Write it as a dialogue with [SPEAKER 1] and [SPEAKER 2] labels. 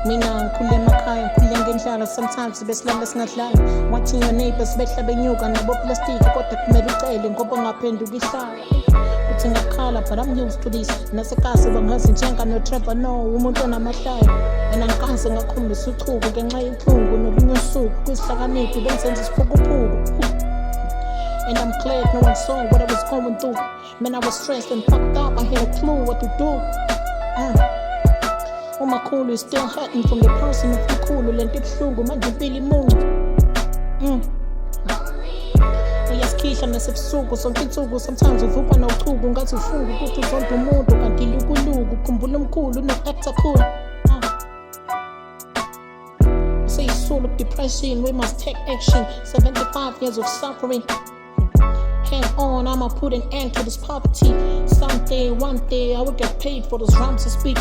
[SPEAKER 1] Mina ngikhule emakhaya, ngikhule ngendlala, sometimes besilala singadlala. Watching your neighbors behla benyuka nabo plastiki, kodwa kumele ucele ngoba ungaphenduka ihlala. Uthi ngakhala but I'm used to this. Nasekase bangazintshenga no Trevor no, umuntu onamahlaya. Mina ngikaze ngakhombisa uchuku ngenxa yenhlungu nolunye usuku kwisihlakaniphi bengisenza isiphukuphuku. And I'm glad no one saw what I was going through. Man, I was stressed and fucked up, I had a clue what to do. Umakhulu is still hurting from the person of ukhulu, lento ibuhlungu manje impilo imuncu. Uyasikhihla nasebusuku sonke insuku, sometimes uvukwa nawuchuku ngathi ufunga ukuthi uzonda umuntu kanti lukuluku, khumbula umkhulu no-actor cool. Say it's full of depression, we must take action. 75 years of suffering. Hang on, I'ma put an end to this poverty. Someday, one day, I will get paid for those rhymes I speak.